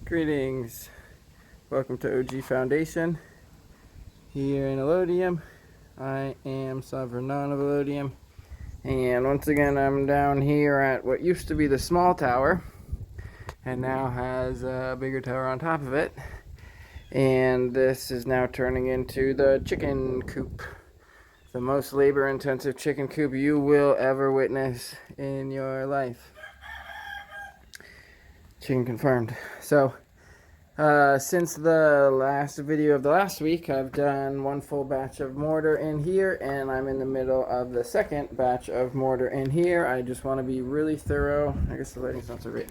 Greetings. Welcome to OG Foundation here in Elodium. I am Sovereign of Elodium. And once again, I'm down here at what used to be the small tower and now has a bigger tower on top of it. And this is now turning into the chicken coop. The most labor-intensive chicken coop you will ever witness in your life. Chicken confirmed. So, since the last video of the last week, I've done one full batch of mortar in here, and I'm in the middle of the second batch of mortar in here. I just want to be really thorough. I guess the lighting's not so great.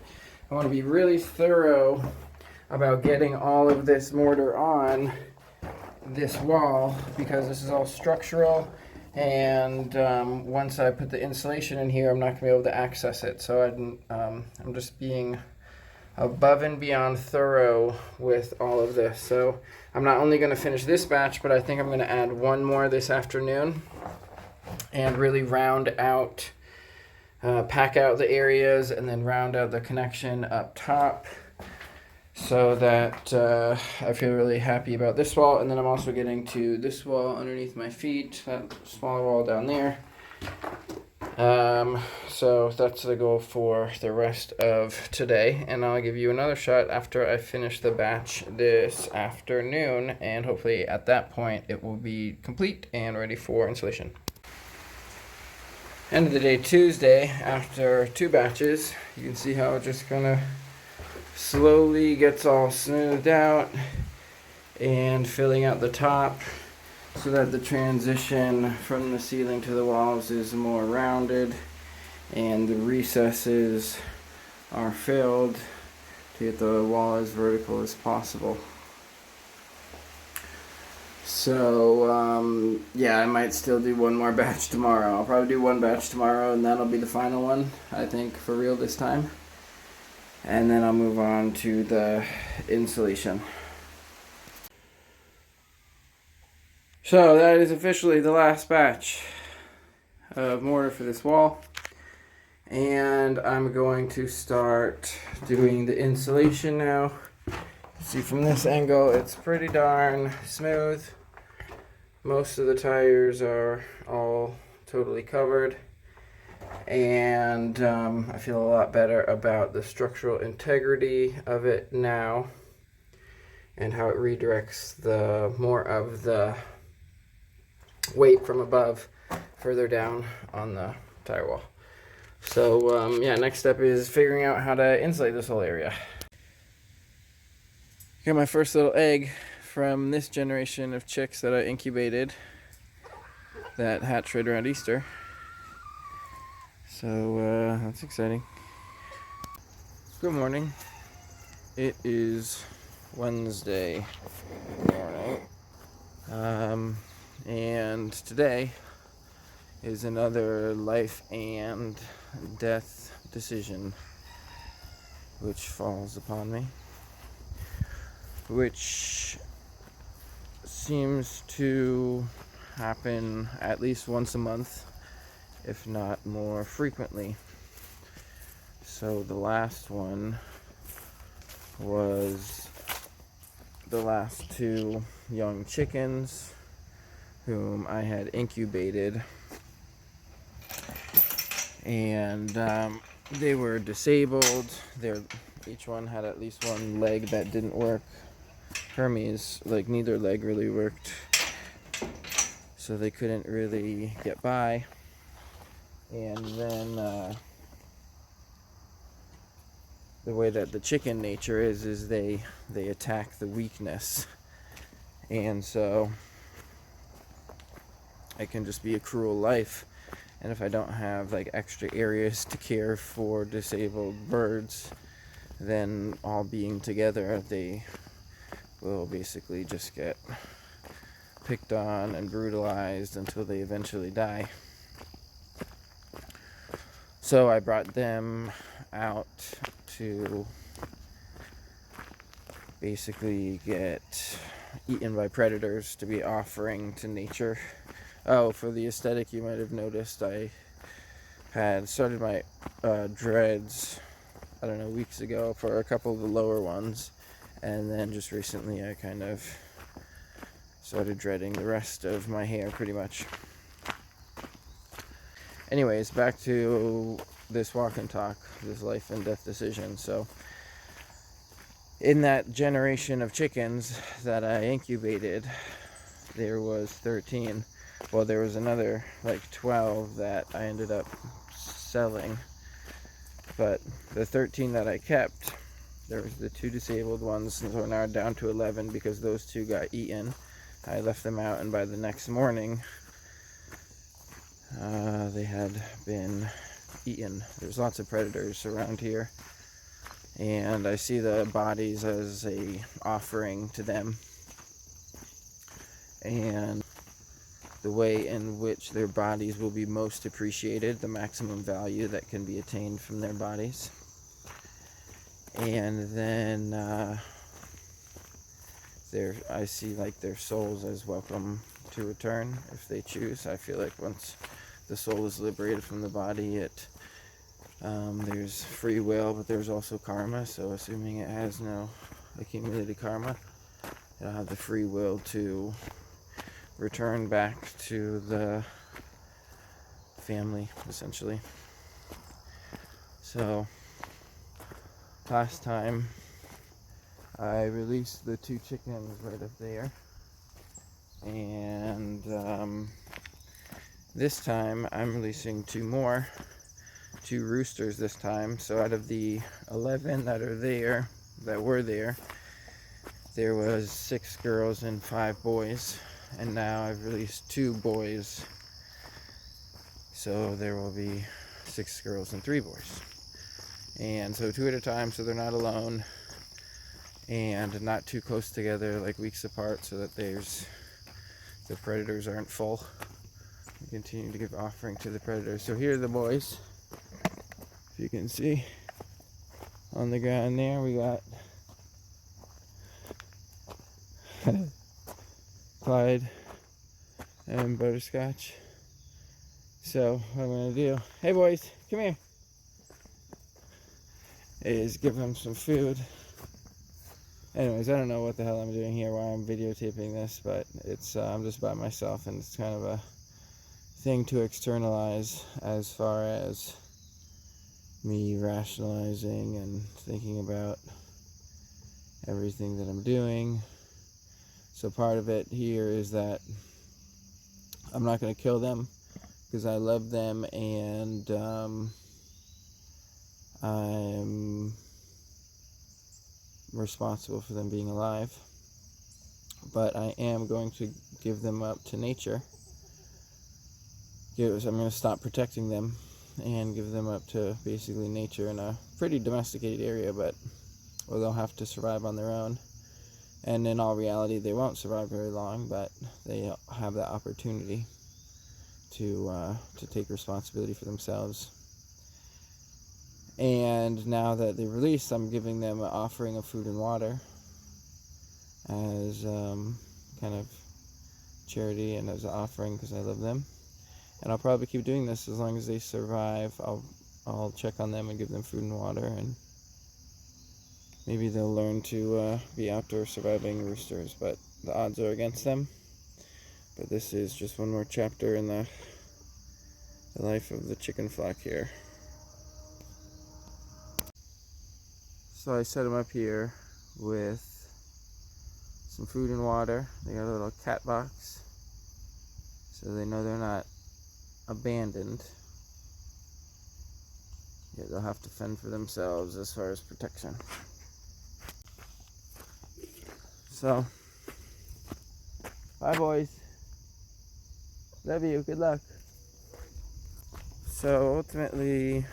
I want to be really thorough about getting all of this mortar on this wall, because this is all structural, and once I put the insulation in here, I'm not going to be able to access it. So I'm just being above and beyond thorough with all of this. So I'm not only going to finish this batch, but I think I'm going to add one more this afternoon and really round out, pack out the areas and then round out the connection up top, so that I feel really happy about this wall. And then I'm also getting to this wall underneath my feet, that smaller wall down there. So that's the goal for the rest of today, and I'll give you another shot after I finish the batch this afternoon, and hopefully at that point it will be complete and ready for installation. End of the day Tuesday, after 2 batches, you can see how it just kind of slowly gets all smoothed out and filling out the top, so that the transition from the ceiling to the walls is more rounded and the recesses are filled to get the wall as vertical as possible. So yeah, I might still do one more batch tomorrow. I'll probably do one batch tomorrow, and that'll be the final one, I think, for real this time. And then I'll move on to the insulation. So that is officially the last batch of mortar for this wall, and I'm going to start doing the insulation now. See, from this angle it's pretty darn smooth. Most of the tires are all totally covered, and I feel a lot better about the structural integrity of it now and how it redirects the more of the weight from above further down on the tire wall. So yeah, next step is figuring out how to insulate this whole area. Got my first little egg from this generation of chicks that I incubated that hatched right around Easter. So that's exciting. Good morning. It is Wednesday morning. And today is another life and death decision which falls upon me, which seems to happen at least once a month, if not more frequently. So the last one was the last 2 young chickens whom I had incubated, and they were disabled. Each one had at least one leg that didn't work. Hermes, like, neither leg really worked, so they couldn't really get by. And then the way that the chicken nature is they attack the weakness, and so it can just be a cruel life. And if I don't have like extra areas to care for disabled birds, then all being together, they will basically just get picked on and brutalized until they eventually die. So I brought them out to basically get eaten by predators to be offering to nature. Oh, for the aesthetic, you might have noticed I had started my dreads I don't know, weeks ago for a couple of the lower ones, and then just recently I kind of started dreading the rest of my hair pretty much. Anyways, back to this walk and talk, this life and death decision. So in that generation of chickens that I incubated, there was 13. Well, there was another like 12 that I ended up selling, but the 13 that I kept, there was the 2 disabled ones, so we're now down to 11 because those 2 got eaten. I left them out, and by the next morning they had been eaten. There's lots of predators around here, and I see the bodies as a offering to them, and the way in which their bodies will be most appreciated, the maximum value that can be attained from their bodies. And then I see like their souls as welcome to return if they choose. I feel like once the soul is liberated from the body, there's free will, but there's also karma. So assuming it has no accumulated karma, it'll have the free will to return back to the family, essentially. So last time I released the 2 chickens right up there, and this time I'm releasing 2 more, 2 roosters this time. So out of the 11 that were there was 6 girls and 5 boys, and now I've released 2 boys, so there will be 6 girls and 3 boys. And so 2 at a time, so they're not alone and not too close together, like weeks apart, so that the predators aren't full. We continue to give offering to the predators. So here are the boys. If you can see on the ground there, we got Clyde and Butterscotch. So what I'm going to do, hey boys, come here, is give them some food. Anyways, I don't know what the hell I'm doing here while I'm videotaping this, but I'm just by myself, and it's kind of a thing to externalize as far as me rationalizing and thinking about everything that I'm doing. So part of it here is that I'm not going to kill them because I love them, and I'm responsible for them being alive. But I am going to give them up to nature. I'm going to stop protecting them and give them up to basically nature in a pretty domesticated area, but where they'll have to survive on their own. And in all reality, they won't survive very long, but they have that opportunity to take responsibility for themselves. And now that they're released, I'm giving them an offering of food and water as kind of charity and as an offering because I love them. And I'll probably keep doing this as long as they survive. I'll check on them and give them food and water, and maybe they'll learn to be outdoor surviving roosters, but the odds are against them. But this is just one more chapter in the life of the chicken flock here. So I set them up here with some food and water. They got a little cat box, so they know they're not abandoned. Yeah, they'll have to fend for themselves as far as protection. So, bye boys. Love you. Good luck. So ultimately,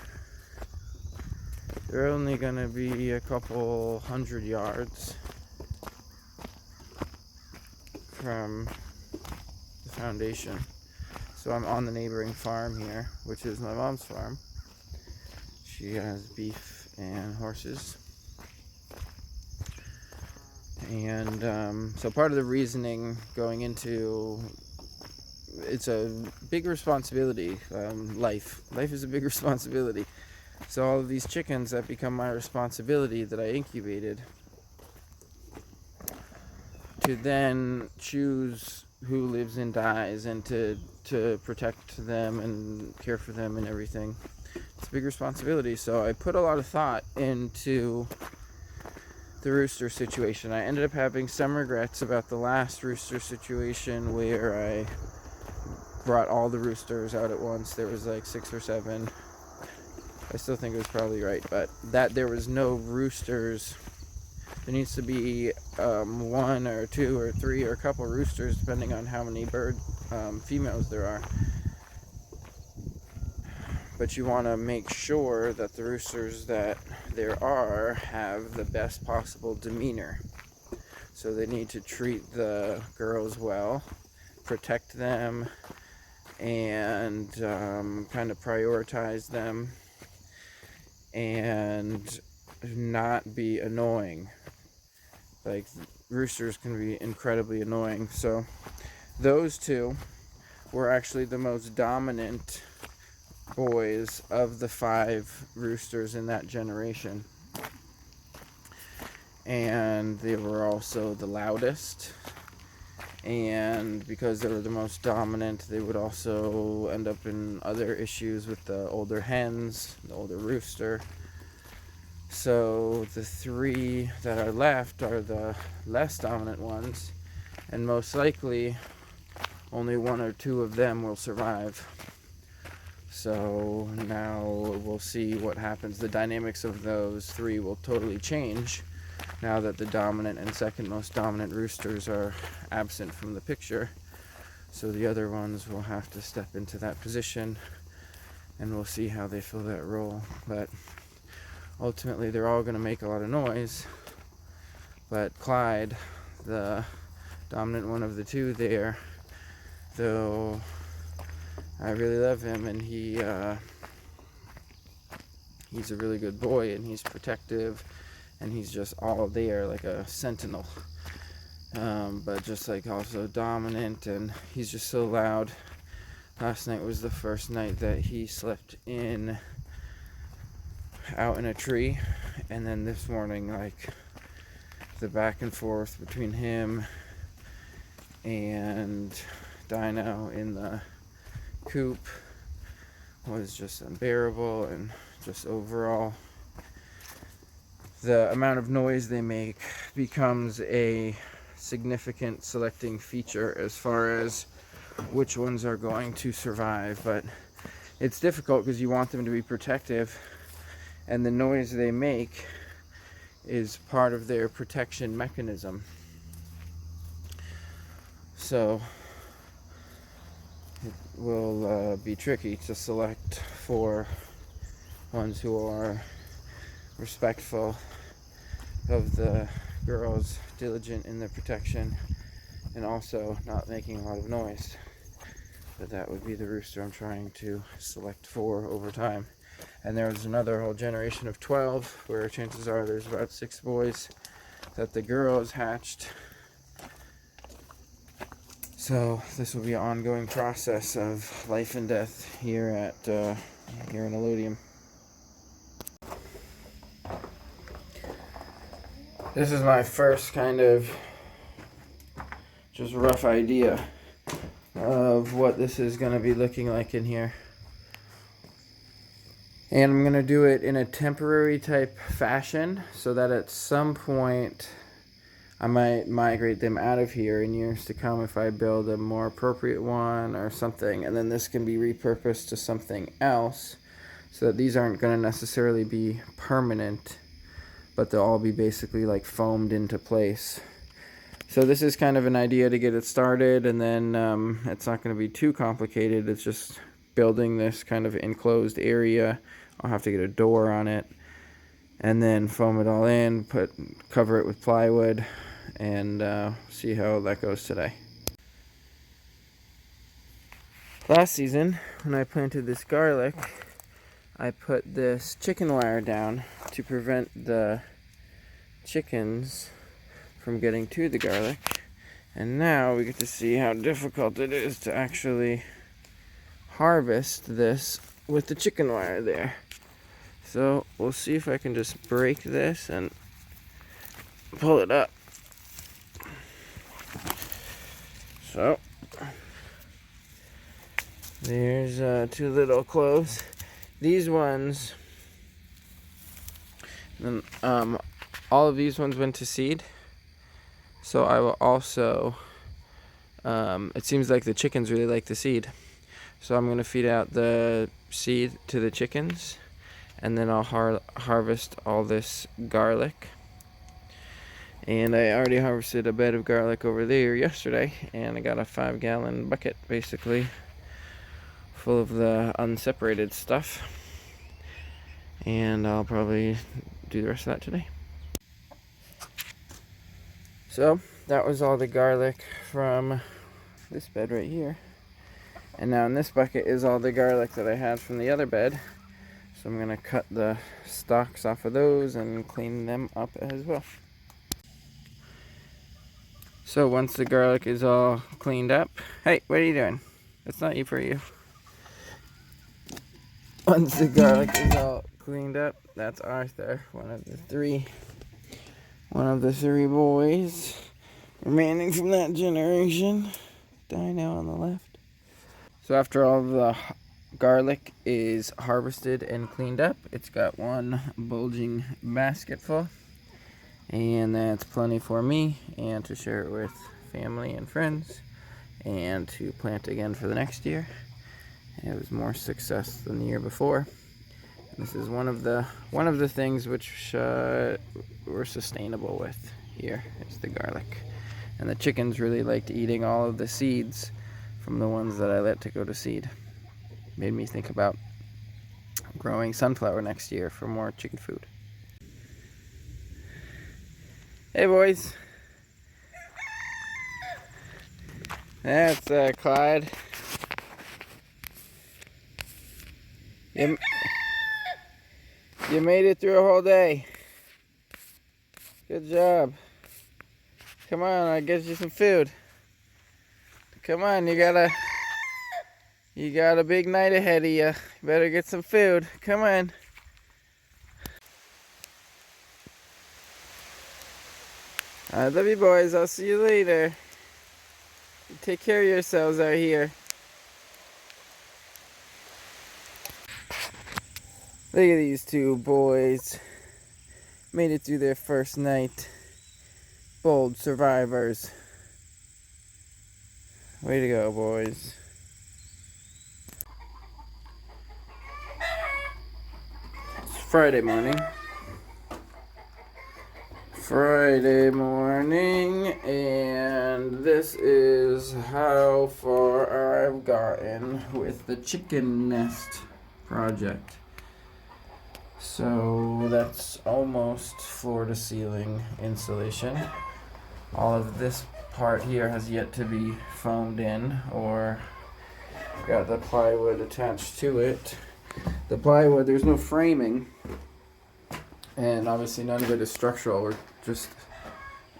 they're only going to be a couple 100 yards from the foundation. So I'm on the neighboring farm here, which is my mom's farm. She has beef and horses. And so part of the reasoning going into, it's a big responsibility. Life is a big responsibility. So all of these chickens that become my responsibility that I incubated, to then choose who lives and dies, and to protect them and care for them and everything. It's a big responsibility. So I put a lot of thought into the rooster situation. I ended up having some regrets about the last rooster situation where I brought all the roosters out at once. There was like 6 or 7. I still think it was probably right, but that there was no roosters. There needs to be 1 or 2 or 3 or a couple roosters, depending on how many bird females there are. But you want to make sure that the roosters that there are have the best possible demeanor. So they need to treat the girls well, protect them, and kind of prioritize them, and not be annoying. Like, roosters can be incredibly annoying. So those 2 were actually the most dominant boys of the 5 roosters in that generation, and they were also the loudest, and because they were the most dominant, they would also end up in other issues with the older hens, the older rooster. So the 3 that are left are the less dominant ones, and most likely only 1 or 2 of them will survive. So now we'll see what happens. The dynamics of those 3 will totally change now that the dominant and second most dominant roosters are absent from the picture. So the other ones will have to step into that position, and we'll see how they fill that role. But ultimately they're all going to make a lot of noise. But Clyde, the dominant one of the 2 there, though I really love him, and he's a really good boy, and he's protective, and he's just all there like a sentinel, but just like also dominant, and he's just so loud. Last night was the first night that he slept out in a tree, and then this morning, like, the back and forth between him and Dino in the coop was just unbearable, and just overall the amount of noise they make becomes a significant selecting feature as far as which ones are going to survive. But it's difficult because you want them to be protective, and the noise they make is part of their protection mechanism. So it will be tricky to select for ones who are respectful of the girls, diligent in their protection, and also not making a lot of noise. But that would be the rooster I'm trying to select for over time. And there was another whole generation of 12 where chances are there's about 6 boys that the girls hatched. So this will be an ongoing process of life and death here in Elodium. This is my first kind of just rough idea of what this is going to be looking like in here. And I'm going to do it in a temporary type fashion so that at some point I might migrate them out of here in years to come if I build a more appropriate one or something. And then this can be repurposed to something else, so that these aren't going to necessarily be permanent, but they'll all be basically like foamed into place. So this is kind of an idea to get it started, and then it's not going to be too complicated. It's just building this kind of enclosed area. I'll have to get a door on it, and then foam it all in, cover it with plywood, and see how that goes today. Last season, when I planted this garlic, I put this chicken wire down to prevent the chickens from getting to the garlic, and now we get to see how difficult it is to actually harvest this with the chicken wire there. So we'll see if I can just break this and pull it up. So there's 2 little cloves. These ones, all of these ones went to seed. So I will also, it seems like the chickens really like the seed. So I'm going to feed out the seed to the chickens. And then I'll harvest all this garlic. And I already harvested a bed of garlic over there yesterday. And I got a 5-gallon bucket, basically, full of the unseparated stuff. And I'll probably do the rest of that today. So that was all the garlic from this bed right here. And now in this bucket is all the garlic that I had from the other bed. So I'm going to cut the stalks off of those and clean them up as well. So once the garlic is all cleaned up, hey, what are you doing? That's not you for you. Once the garlic is all cleaned up, that's Arthur, one of the three boys remaining from that generation. Dino on the left. So after all the garlic is harvested and cleaned up, it's got one bulging basket full, and that's plenty for me and to share it with family and friends and to plant again for the next year. It was more success than the year before. And this is one of the things which we're sustainable with here is the garlic. And the chickens really liked eating all of the seeds from the ones that I let to go to seed. Made me think about growing sunflower next year for more chicken food. Hey boys. That's Clyde. You made it through a whole day. Good job. Come on, I'll get you some food. Come on, you got a big night ahead of you. Better get some food. Come on. I love you boys. I'll see you later. Take care of yourselves out here. Look at these 2 boys. Made it through their first night. Bold survivors. Way to go, boys. It's Friday morning. And this is how far I've gotten with the chicken nest project. So that's almost floor to ceiling insulation. All of this part here has yet to be foamed in or got the plywood attached to it. The plywood, there's no framing, and obviously none of it is structural. We're just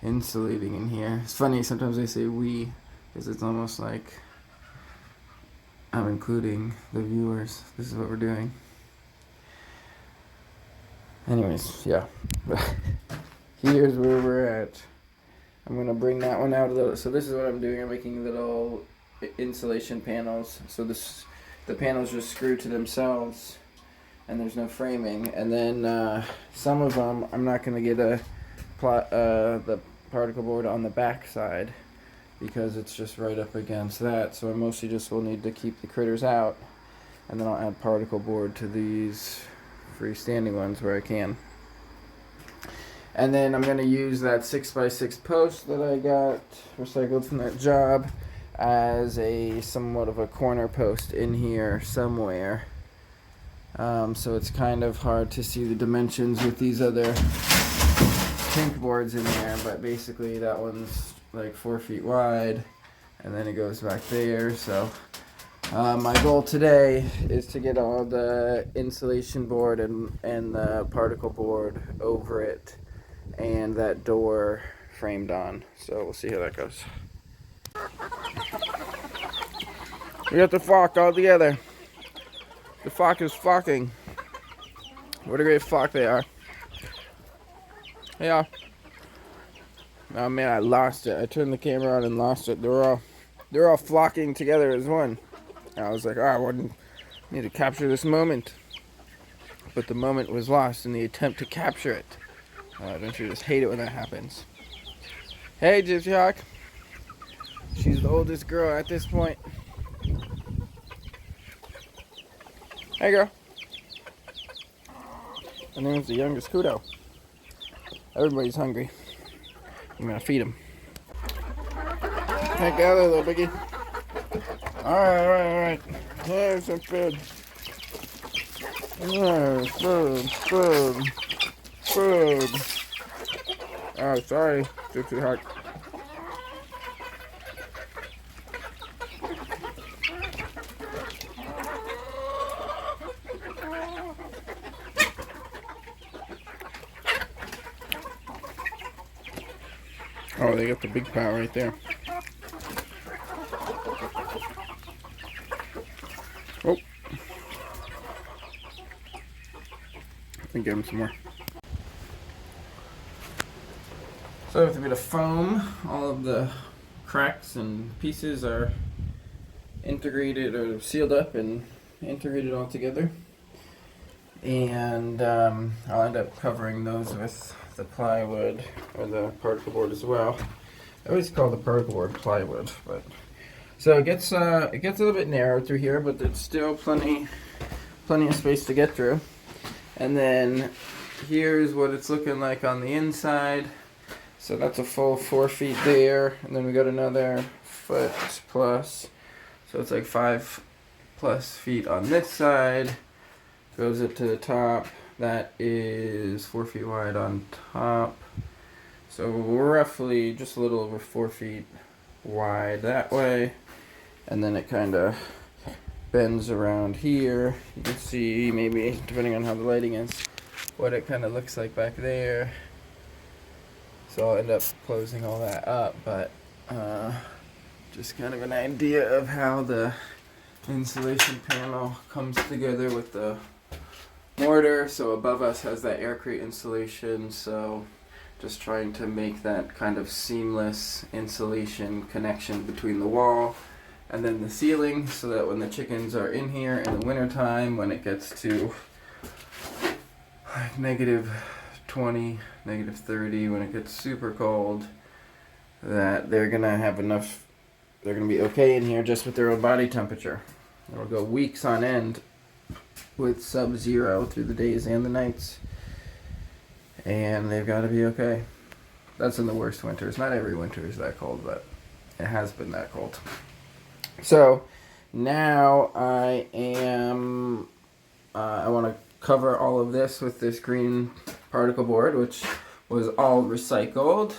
insulating in here. It's funny, sometimes I say we, because it's almost like I'm including the viewers. This is what we're doing. Anyways, yeah. Here's where we're at. I'm going to bring that one out a little. So this is what I'm doing. I'm making little insulation panels. So the panels just screw to themselves and there's no framing. And then some of them, I'm not going to get the particle board on the back side because it's just right up against that. So I mostly just will need to keep the critters out. And then I'll add particle board to these freestanding ones where I can. And then I'm going to use that 6x6 post that I got recycled from that job as a somewhat of a corner post in here somewhere. So it's kind of hard to see the dimensions with these other pink boards in there, but basically that one's like 4 feet wide and then it goes back there. So my goal today is to get all the insulation board and the particle board over it and that door framed on. So we'll see how that goes. We got the flock all together. The flock is flocking. What a great flock they are. Hey, y'all. Oh man, I lost it. I turned the camera on and lost it. They're all flocking together as one. And I was like, I need to capture this moment. But the moment was lost in the attempt to capture it. Don't you just hate it when that happens? Hey, Gypsy Hawk. She's the oldest girl at this point. Hey, girl. And then it's the youngest Kudo. Everybody's hungry. I'm gonna feed them. Heck out of there, little biggie. Alright. Here's some food. Food. Oh, sorry, Gypsy Hawk. Oh, they got the big pile right there. Oh. Let me give him some more. So with a bit of foam, all of the cracks and pieces are integrated or sealed up and integrated all together. And I'll end up covering those with the plywood or the particle board as well. I always call the particle board plywood, but so it gets a little bit narrow through here, but there's still plenty of space to get through. And then here's what it's looking like on the inside. So that's a full 4 feet there, and then we got another foot plus. So it's like 5+ feet on this side. Goes up to the top. That is 4 feet wide on top. So roughly just a little over 4 feet wide that way. And then it kind of bends around here. You can see, maybe depending on how the lighting is, what it kind of looks like back there. So I'll end up closing all that up, but just kind of an idea of how the insulation panel comes together with the mortar. So above us has that aircrete insulation, so just trying to make that kind of seamless insulation connection between the wall and then the ceiling, so that when the chickens are in here in the wintertime, when it gets to like -20, -30, when it gets super cold, that they're gonna have enough, they're gonna be okay in here just with their own body temperature. It'll go weeks on end with sub-zero through the days and the nights, and they've got to be okay. That's in the worst winters. Not every winter is that cold, but it has been that cold. So now I want to cover all of this with this green particle board, which was all recycled,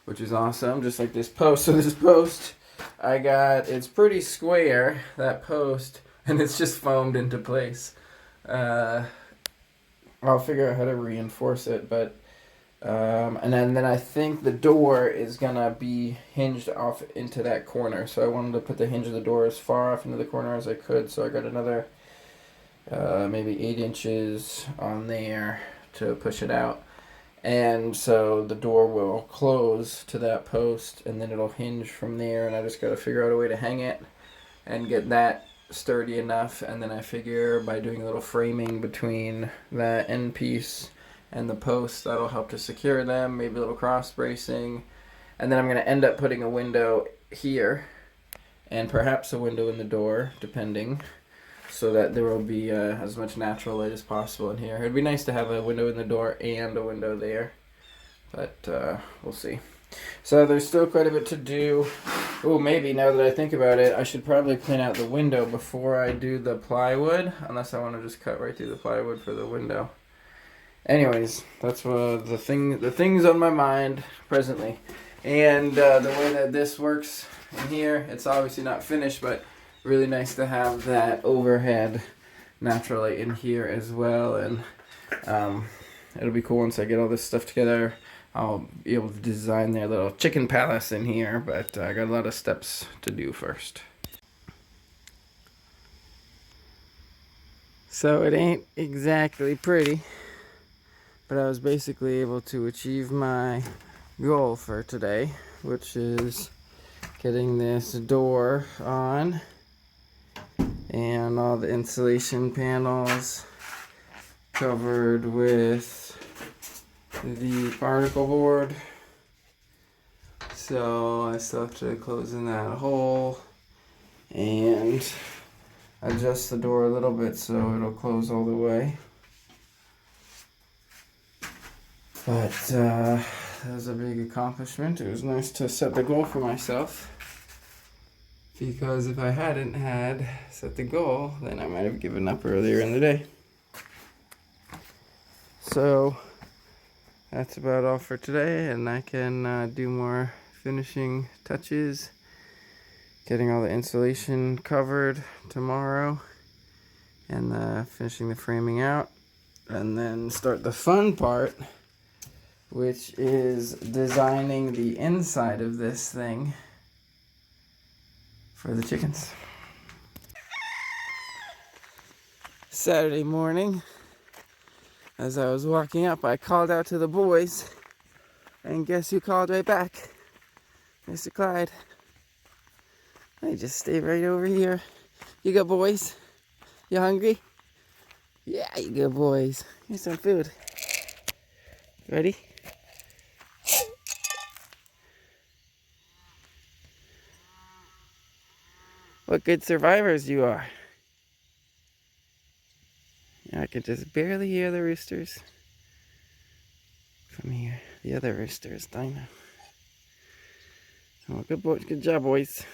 which is awesome, just like this post. So this post I got, it's pretty square, that post, and it's just foamed into place. I'll figure out how to reinforce it, but and then I think the door is gonna be hinged off into that corner, so I wanted to put the hinge of the door as far off into the corner as I could, so I got another maybe 8 inches on there to push it out, and so the door will close to that post, and then it'll hinge from there, and I just gotta figure out a way to hang it and get that sturdy enough. And then I figure by doing a little framing between that end piece and the post, that'll help to secure them, maybe a little cross bracing. And then I'm going to end up putting a window here and perhaps a window in the door, depending, so that there will be as much natural light as possible in here. It'd be nice to have a window in the door and a window there, but we'll see. So there's still quite a bit to do. Oh, maybe now that I think about it, I should probably clean out the window before I do the plywood, unless I want to just cut right through the plywood for the window. Anyways, that's the things on my mind presently. And the way that this works in here, it's obviously not finished, but really nice to have that overhead natural light in here as well. And it'll be cool once I get all this stuff together. I'll be able to design their little chicken palace in here, but I got a lot of steps to do first. So it ain't exactly pretty. But I was basically able to achieve my goal for today, which is getting this door on and all the insulation panels covered with the particle board. So I still have to close in that hole and adjust the door a little bit so it'll close all the way. But that was a big accomplishment. It was nice to set the goal for myself, because if I hadn't had set the goal, then I might have given up earlier in the day. So that's about all for today, and I can do more finishing touches, getting all the insulation covered tomorrow, and finishing the framing out, and then start the fun part, which is designing the inside of this thing for the chickens. Saturday morning, as I was walking up, I called out to the boys, and guess who called right back? Mr. Clyde. They just stay right over here. You good boys? You hungry? Yeah, you good boys. Here's some food. Ready? What good survivors you are. I can just barely hear the roosters from here. The other roosters, Dinah. Oh, good boys, good job, boys.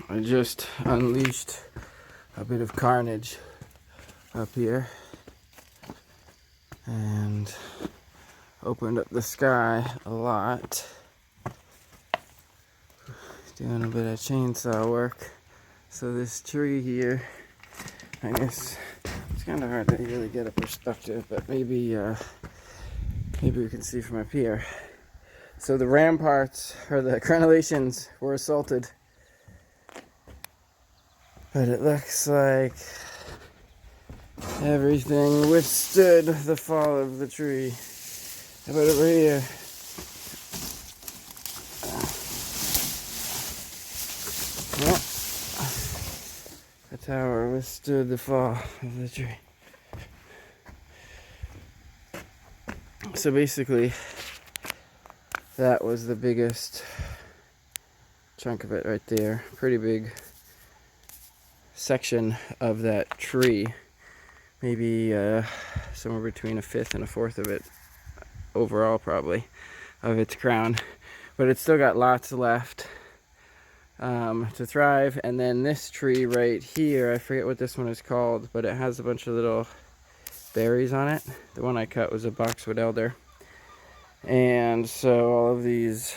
I just unleashed a bit of carnage up here and opened up the sky a lot. Doing a bit of chainsaw work. So this tree here, I guess it's kind of hard to really get a perspective, but maybe we can see from up here. So the ramparts, or the crenellations, were assaulted, but it looks like everything withstood the fall of the tree. How about over here? Yep. The tower withstood the fall of the tree. So basically, that was the biggest chunk of it right there. Pretty big section of that tree. Maybe somewhere between a fifth and a fourth of it overall, probably, of its crown. But it's still got lots left to thrive. And then this tree right here, I forget what this one is called, but it has a bunch of little berries on it. The one I cut was a boxwood elder, and so all of these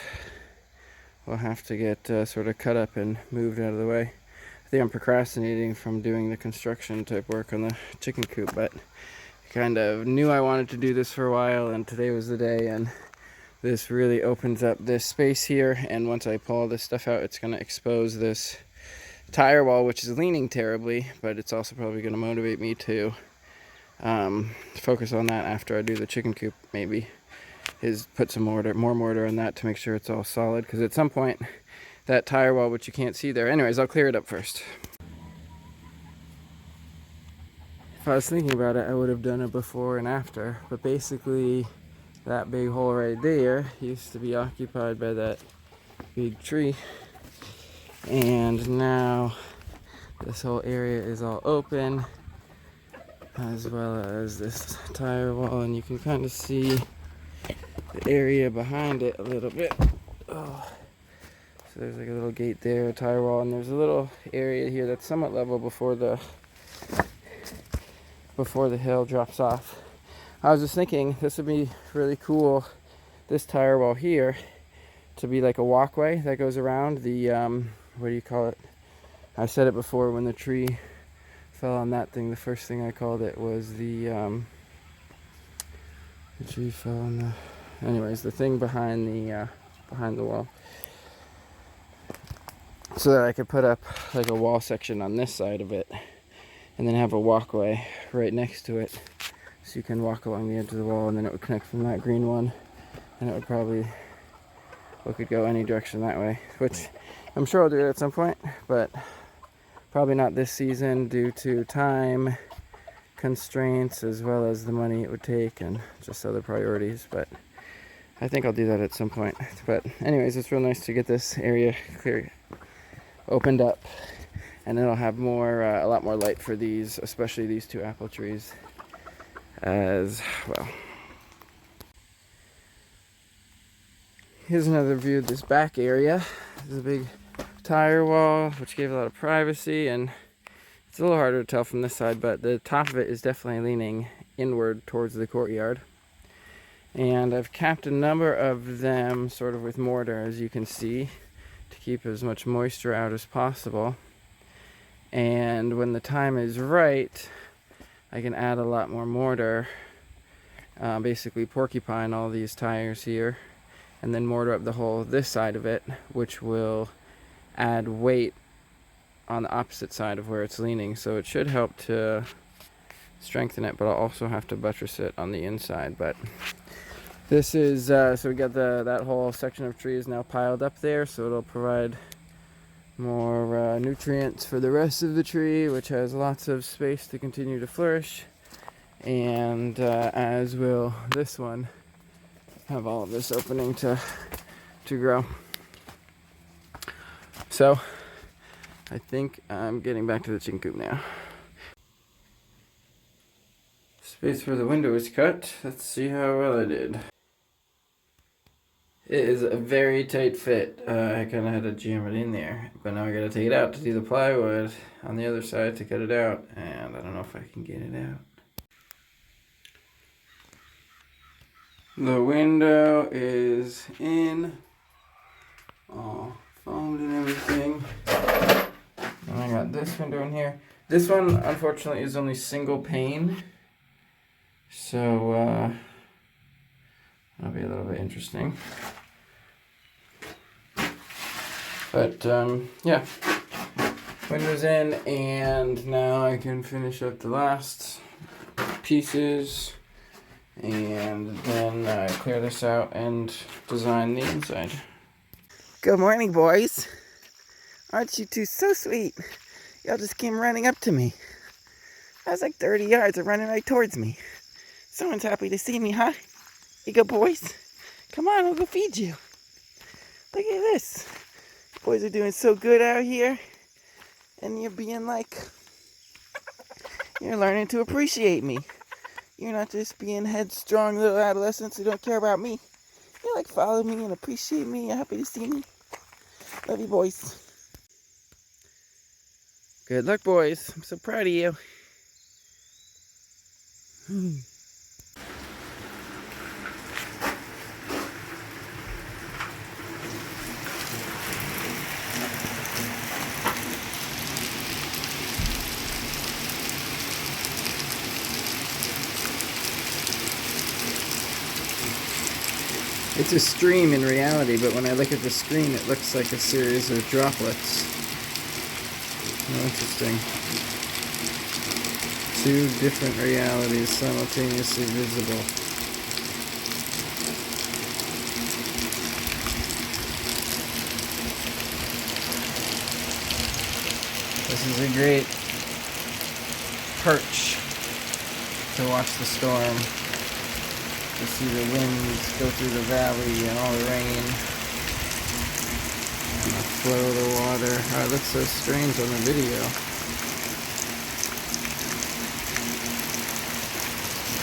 will have to get sort of cut up and moved out of the way. I think I'm procrastinating from doing the construction type work on the chicken coop, but I kind of knew I wanted to do this for a while, and today was the day. And this really opens up this space here, and once I pull all this stuff out, it's going to expose this tire wall, which is leaning terribly, but it's also probably going to motivate me to focus on that after I do the chicken coop. Maybe is put some more mortar on that to make sure it's all solid, because at some point that tire wall, which you can't see there, anyways, I'll clear it up first. If I was thinking about it, I would have done it before and after, but basically that big hole right there used to be occupied by that big tree, and now this whole area is all open, as well as this tire wall, and you can kind of see the area behind it a little bit. Oh. So there's like a little gate there, a tire wall, and there's a little area here that's somewhat level before the hill drops off. I was just thinking this would be really cool, this tire wall here, to be like a walkway that goes around the what do you call it? I said it before, when the tree fell on that thing, the first thing I called it was the tree fell on the, anyways, the thing behind the wall, so that I could put up like a wall section on this side of it, and then have a walkway right next to it, so you can walk along the edge of the wall, and then it would connect from that green one, and it would probably, we could go any direction that way, which I'm sure I'll do it at some point, but probably not this season due to time constraints as well as the money it would take and just other priorities. But I think I'll do that at some point. But anyways, it's real nice to get this area clear, opened up, and it'll have more, a lot more light for these, especially these two apple trees as well. Here's another view of this back area. There's a big tire wall, which gave a lot of privacy, and it's a little harder to tell from this side, but the top of it is definitely leaning inward towards the courtyard. And I've capped a number of them sort of with mortar, as you can see, to keep as much moisture out as possible. And when the time is right, I can add a lot more mortar, basically porcupine all these tires here, and then mortar up the whole this side of it, which will add weight on the opposite side of where it's leaning. So it should help to strengthen it, but I'll also have to buttress it on the inside. But this is, so we got that whole section of trees now piled up there, so it'll provide more nutrients for the rest of the tree, which has lots of space to continue to flourish. And as will this one have all of this opening to grow. So I think I'm getting back to the chicken coop now. Space for the window is cut. Let's see how well I did. It is a very tight fit. I kind of had to jam it in there, but now I gotta take it out to do the plywood on the other side to cut it out, and I don't know if I can get it out. The window is in, all foamed and everything. And I got this window in here. This one, unfortunately, is only single pane, so that'll be a little bit interesting. But yeah, windows in, and now I can finish up the last pieces and then clear this out and design the inside. Good morning, boys. Aren't you two so sweet? Y'all just came running up to me. I was like 30 yards of running right towards me. Someone's happy to see me, huh? You good boys? Come on, I'll go feed you. Look at this. Boys are doing so good out here. And you're being like, you're learning to appreciate me. You're not just being headstrong little adolescents who don't care about me. You like follow me and appreciate me. You're happy to see me. Love you, boys. Good luck, boys. I'm so proud of you. It's a stream in reality, but when I look at the screen, it looks like a series of droplets. Oh, interesting. Two different realities simultaneously visible. This is a great perch to watch the storm. To see the winds go through the valley and all the rain. And the flow of the water. Oh, it looks so strange on the video.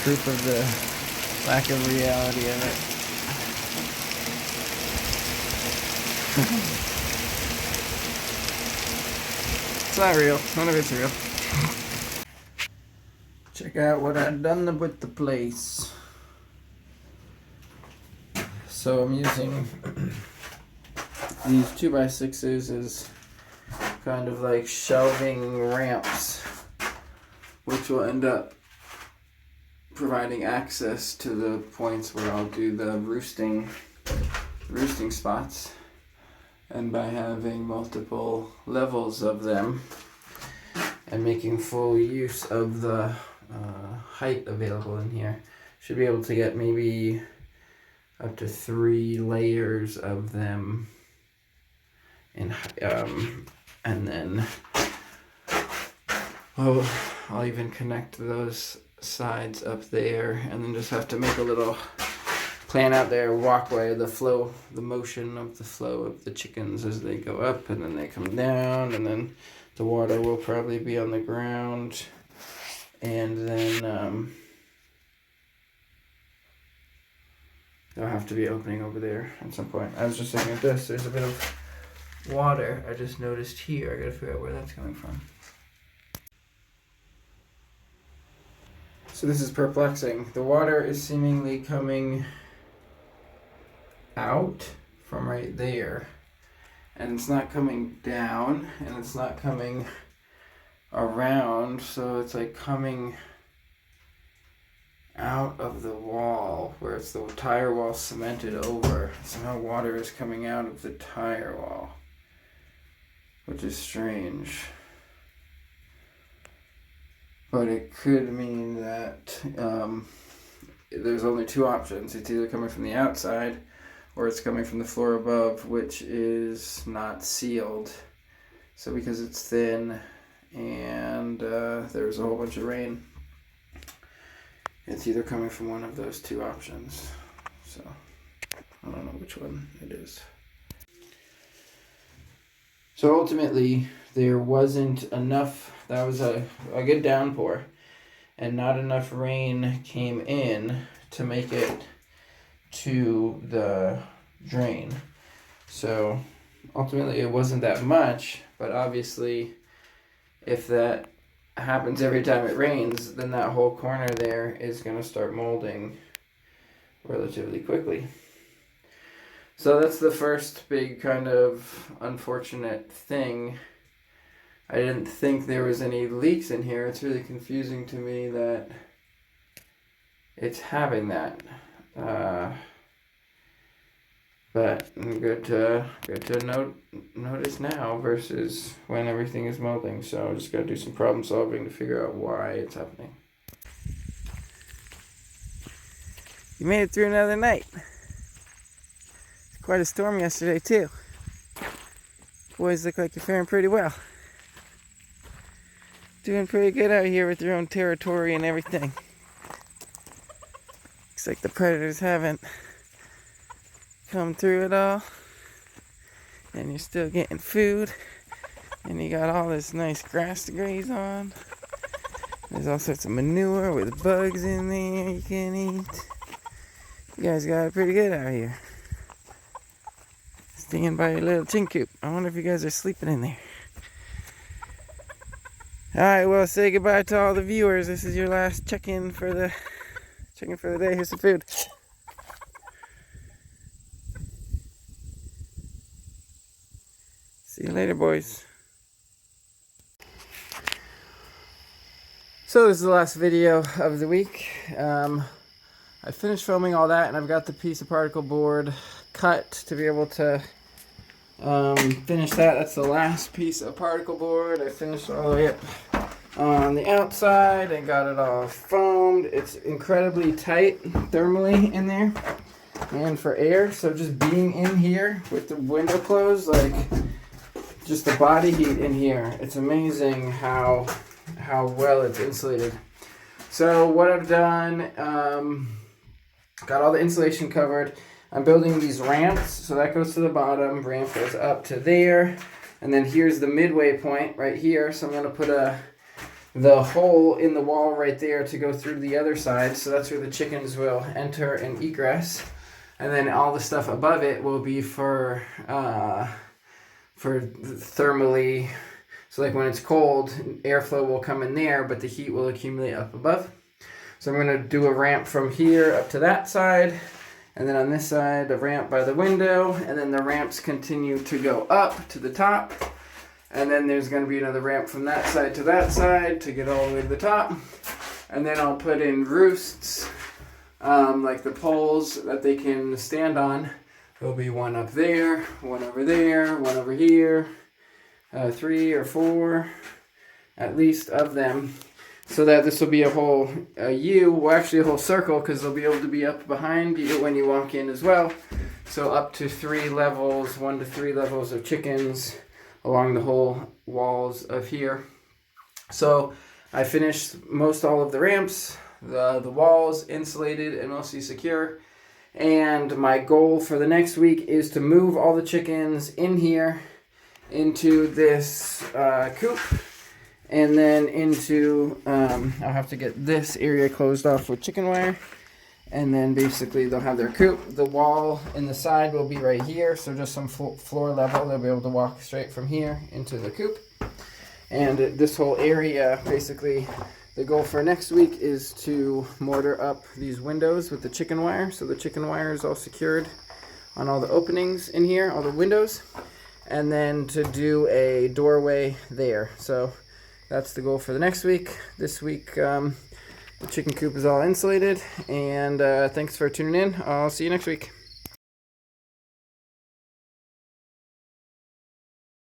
Proof of the lack of reality of it. It's not real. None of it's real. Check out what I've done with the place. So I'm using these 2x6s as kind of like shelving ramps, which will end up providing access to the points where I'll do the roosting spots. And by having multiple levels of them, and making full use of the height available in here. Should be able to get maybe up to 3 layers of them in, and then I'll even connect those sides up there, and then just have to make a little plan out there walkway, the motion of the flow of the chickens as they go up and then they come down, and then the water will probably be on the ground, and then there'll have to be opening over there at some point. I was just looking at this, there's a bit of water I just noticed here. I gotta figure out where that's coming from. So this is perplexing. The water is seemingly coming out from right there, and it's not coming down, and it's not coming around, so it's like coming out of the wall where it's the tire wall cemented over. Somehow water is coming out of the tire wall, which is strange. But it could mean that there's only 2 options. It's either coming from the outside or it's coming from the floor above, which is not sealed. So because it's thin and there's a whole bunch of rain, it's either coming from one of those 2 options. So I don't know which one it is. So ultimately, there wasn't enough. That was a good downpour, and not enough rain came in to make it to the drain. So ultimately it wasn't that much, but obviously if that happens every time it rains, then that whole corner there is going to start molding relatively quickly. So that's the first big kind of unfortunate thing. I didn't think there was any leaks in here. It's really confusing to me that it's having that. But good to notice now versus when everything is molding. So I just got to do some problem solving to figure out why it's happening. You made it through another night. It's quite a storm yesterday too. Boys look like you're faring pretty well. Doing pretty good out here with your own territory and everything. Looks like the predators haven't come through at all. And you're still getting food. And you got all this nice grass to graze on. There's all sorts of manure with bugs in there you can eat. You guys got it pretty good out here. Staying by your little chicken coop. I wonder if you guys are sleeping in there. Alright, well, say goodbye to all the viewers. This is your last check-in for the day. Here's some food. See you later, boys. So this is the last video of the week. I finished filming all that, and I've got the piece of particle board cut to be able to finish that. That's the last piece of particle board. I finished all the way up on the outside and got it all foamed. It's incredibly tight thermally in there and for air. So just being in here with the window closed, like just the body heat in here, it's amazing how well it's insulated. So what I've done, got all the insulation covered. I'm building these ramps, so that goes to the bottom, ramp goes up to there, and then here's the midway point right here. So I'm going to put the hole in the wall right there to go through the other side, so that's where the chickens will enter and egress, and then all the stuff above it will be for thermally, so like when it's cold, airflow will come in there, but the heat will accumulate up above. So I'm going to do a ramp from here up to that side, and then on this side, a ramp by the window, and then the ramps continue to go up to the top, and then there's going to be another ramp from that side to get all the way to the top, and then I'll put in roosts, like the poles that they can stand on. There'll be one up there, one over there, one over here, 3 or 4, at least of them, so that this will be a whole U, well actually a whole circle, because they'll be able to be up behind you when you walk in as well. So up to 3 levels, 1 to 3 levels of chickens along the whole walls of here. So I finished most all of the ramps, the walls insulated and mostly secure. And my goal for the next week is to move all the chickens in here into this coop, and then into, I'll have to get this area closed off with chicken wire, and then basically they'll have their coop. The wall in the side will be right here, so just some floor level. They'll be able to walk straight from here into the coop. And this whole area, basically, the goal for next week is to mortar up these windows with the chicken wire. So the chicken wire is all secured on all the openings in here, all the windows. And then to do a doorway there. So that's the goal for the next week. This week, the chicken coop is all insulated. And thanks for tuning in. I'll see you next week.